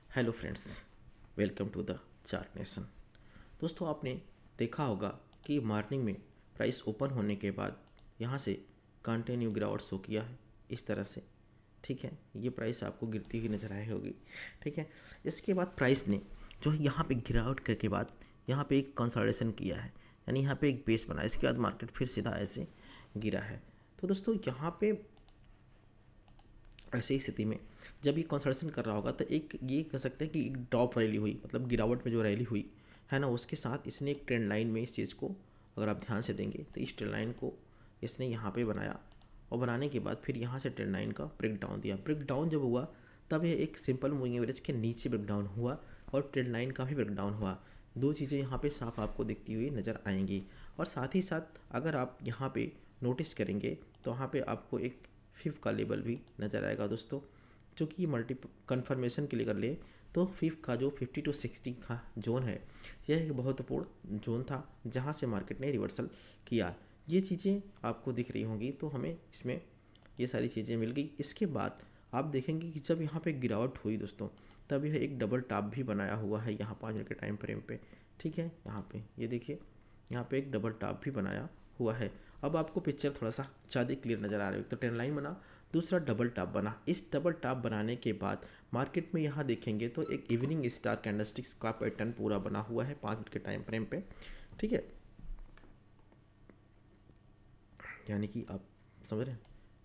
Hello friends, welcome to the Chart Nation. दोस्तों, आपने देखा होगा कि मॉर्निंग में प्राइस ओपन होने के बाद यहाँ से कंटिन्यू गिरावट शो किया है इस तरह से। ठीक है, ये प्राइस आपको गिरती हुई नजर आई होगी। ठीक है, इसके बाद प्राइस ने जो है यहाँ पे गिरावट करके बाद यहाँ पे एक कंसोलिडेशन किया है, यानी यहाँ पे एक बेस बना। इसके बाद मार्केट फिर सीधा ऐसे गिरा है। तो दोस्तों, यहाँ पे ऐसी स्थिति में जब ये कंसल्टेशन कर रहा होगा तो एक ये कह सकते हैं कि एक ड्रॉप रैली हुई, मतलब गिरावट में जो रैली हुई है ना, उसके साथ इसने एक ट्रेंड लाइन में इस चीज़ को, अगर आप ध्यान से देंगे तो इस ट्रेंड लाइन को इसने यहाँ पे बनाया और बनाने के बाद फिर यहाँ से ट्रेंड लाइन का ब्रेक डाउन दिया। ब्रेक डाउन जब हुआ तब ये एक सिंपल मूविंग एवरेज के नीचे ब्रेक डाउन हुआ और ट्रेंड लाइन का भी ब्रेक डाउन हुआ। दो चीज़ें यहाँ पे साफ आपको दिखती हुई नज़र आएंगी। और साथ ही साथ अगर आप यहाँ पे नोटिस करेंगे तो वहाँ पे आपको एक फिफ्थ का लेवल भी नज़र आएगा दोस्तों, जो कि मल्टी कन्फर्मेशन के लिए कर ले तो फिफ्थ का जो 50 to 60 का जोन है, यह एक महत्वपूर्ण जोन था जहाँ से मार्केट ने रिवर्सल किया। ये चीज़ें आपको दिख रही होंगी, तो हमें इसमें ये सारी चीज़ें मिल गई। इसके बाद आप देखेंगे कि जब यहाँ पे गिरावट हुई दोस्तों, तब यह एक डबल टॉप भी बनाया हुआ है यहाँ 5 मिनट के टाइम फ्रेम पे। ठीक है, यहाँ पे ये देखिए, यहाँ पे एक डबल टॉप भी बनाया हुआ है। अब आपको पिक्चर थोड़ा सा ज़्यादा क्लियर नज़र आ रहा है। तो ट्रेंड लाइन बना, दूसरा डबल टॉप बना। इस डबल टॉप बनाने के बाद मार्केट में यहाँ देखेंगे तो एक इवनिंग स्टार कैंडलस्टिक्स का पैटर्न पूरा बना हुआ है 5 मिनट के टाइम फ्रेम पे। ठीक है, यानी कि आप समझ रहे हैं,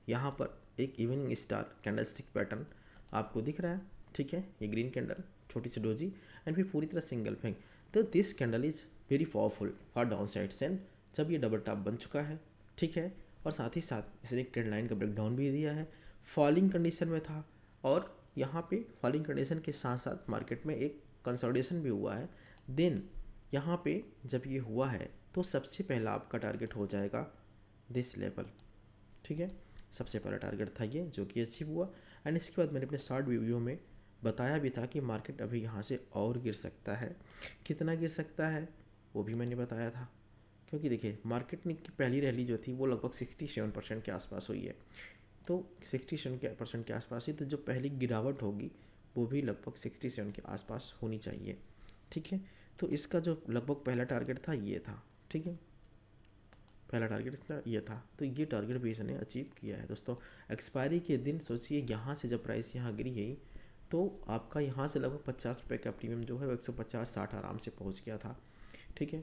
यहाँ पर एक इवनिंग स्टार कैंडलस्टिक पैटर्न आपको दिख रहा है। ठीक है, ये ग्रीन कैंडल, छोटी सी डोजी एंड फिर पूरी तरह सिंगल फेंग। तो this candle is very powerful for down side send जब ये डबल टॉप बन चुका है। ठीक है, और साथ ही साथ इसने एक ट्रेंड लाइन का ब्रेकडाउन भी दिया है। फॉलिंग कंडीशन में था और यहाँ पे फॉलिंग कंडीशन के साथ साथ मार्केट में एक कंसोलिडेशन भी हुआ है। देन यहाँ पे जब ये हुआ है तो सबसे पहला आपका टारगेट हो जाएगा दिस लेवल। ठीक है, सबसे पहला टारगेट था ये, जो कि अचीव हुआ। एंड इसके बाद मैंने अपने शॉर्ट वीडियो में बताया भी था कि मार्केट अभी यहाँ से और गिर सकता है। कितना गिर सकता है वो भी मैंने बताया था, क्योंकि देखिए मार्केट ने की पहली रैली जो थी वो लगभग 67% के आसपास हुई है। तो 67% के आसपास ही, तो जो पहली गिरावट होगी वो भी लगभग 67 के आसपास होनी चाहिए। ठीक है, तो इसका जो लगभग पहला टारगेट था ये था। ठीक है, पहला टारगेट इसका ये था, तो ये टारगेट भी इसने अचीव किया है दोस्तों। एक्सपायरी के दिन सोचिए, यहाँ से जब प्राइस यहाँ गिरी गई तो आपका यहाँ से लगभग 50 रुपये का प्रीमियम जो है वो 150-60 आराम से पहुँच गया था। ठीक है,